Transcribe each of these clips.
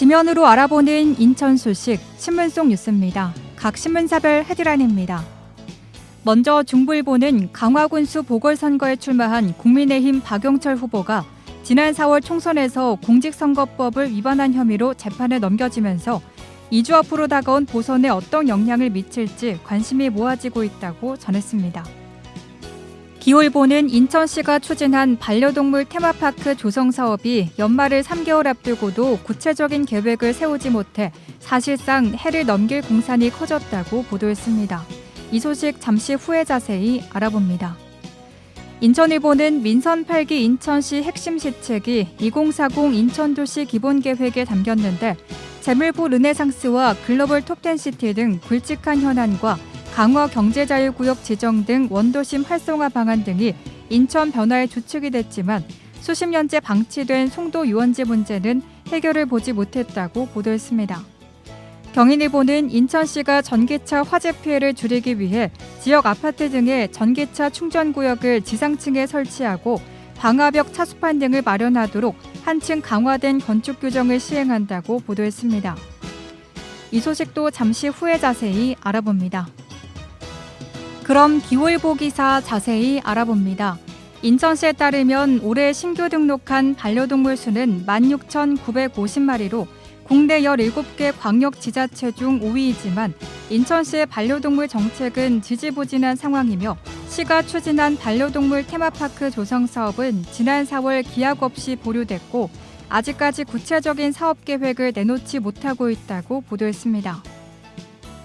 지면으로 알아보는 인천 소식 신문 속 뉴스입니다. 각 신문사별 헤드라인입니다. 먼저 중부일보는 강화군수 보궐선거에 출마한 국민의힘 박용철 후보가 지난 4월 총선에서 공직선거법을 위반한 혐의로 재판에 넘겨지면서 2주 앞으로 다가온 보선에 어떤 영향을 미칠지 관심이 모아지고 있다고 전했습니다. 기호일보는 인천시가 추진한 반려동물 테마파크 조성 사업이 연말을 3개월 앞두고도 구체적인 계획을 세우지 못해 사실상 해를 넘길 공산이 커졌다고 보도했습니다. 이 소식 잠시 후에 자세히 알아봅니다. 인천일보는 민선 8기 인천시 핵심 시책이 2040 인천도시 기본계획에 담겼는데 재물포 르네상스와 글로벌 톱10시티 등 굵직한 현안과 강화 경제자유구역 지정 등 원도심 활성화 방안 등이 인천 변화의 주축이 됐지만 수십 년째 방치된 송도 유원지 문제는 해결을 보지 못했다고 보도했습니다. 경인일보는 인천시가 전기차 화재 피해를 줄이기 위해 지역 아파트 등의 전기차 충전구역을 지상층에 설치하고 방화벽 차수판 등을 마련하도록 한층 강화된 건축 규정을 시행한다고 보도했습니다. 이 소식도 잠시 후에 자세히 알아봅니다. 그럼 기호일보 기사 자세히 알아봅니다. 인천시에 따르면 올해 신규 등록한 반려동물 수는 16,950마리로 국내 17개 광역지자체 중 5위이지만 인천시의 반려동물 정책은 지지부진한 상황이며 시가 추진한 반려동물 테마파크 조성 사업은 지난 4월 기약 없이 보류됐고 아직까지 구체적인 사업 계획을 내놓지 못하고 있다고 보도했습니다.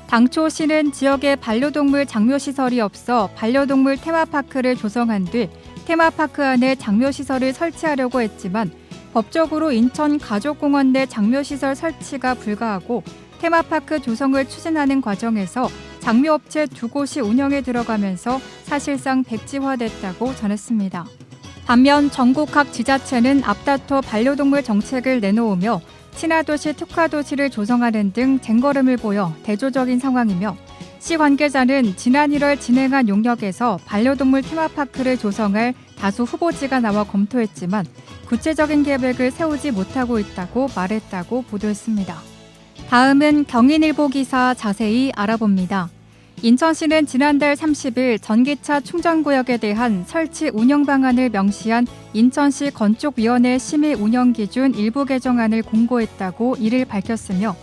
당초 시는 지역에 반려동물 장묘시설이 없어 반려동물 테마파크를 조성한 뒤 테마파크 안에 장묘시설을 설치하려고 했지만 법적으로 인천 가족공원 내 장묘시설 설치가 불가하고 테마파크 조성을 추진하는 과정에서 장묘업체 2곳이 운영에 들어가면서 사실상 백지화됐다고 전했습니다. 반면 전국 각 지자체는 앞다퉈 반려동물 정책을 내놓으며 친화도시 특화도시를 조성하는 등 쟁걸음을 보여 대조적인 상황이며 시 관계자는 지난 1월 진행한 용역에서 반려동물 테마파크를 조성할 다수 후보지가 나와 검토했지만 구체적인 계획을 세우지 못하고 있다고 말했다고 보도했습니다. 다음은 경인일보 기사 자세히 알아봅니다. 인천시는 지난달 30일 전기차 충전구역에 대한 설치 운영 방안을 명시한 인천시 건축위원회 심의 운영 기준 일부 개정안을 공고했다고 이를 밝혔으며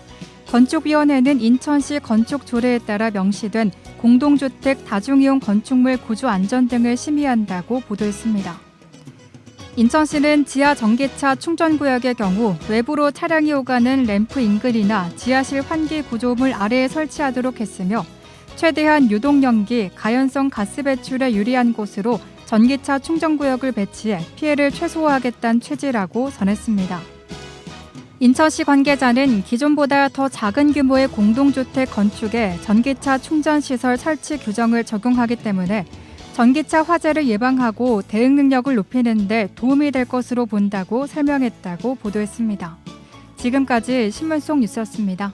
건축위원회는 인천시 건축조례에 따라 명시된 공동주택 다중이용 건축물 구조 안전 등을 심의한다고 보도했습니다. 인천시는 지하 전기차 충전구역의 경우 외부로 차량이 오가는 램프 인근이나 지하실 환기 구조물 아래에 설치하도록 했으며 최대한 유동연기, 가연성 가스 배출에 유리한 곳으로 전기차 충전구역을 배치해 피해를 최소화하겠다는 취지라고 전했습니다. 인천시 관계자는 기존보다 더 작은 규모의 공동주택 건축에 전기차 충전시설 설치 규정을 적용하기 때문에 전기차 화재를 예방하고 대응 능력을 높이는 데 도움이 될 것으로 본다고 설명했다고 보도했습니다. 지금까지 신문 속 뉴스였습니다.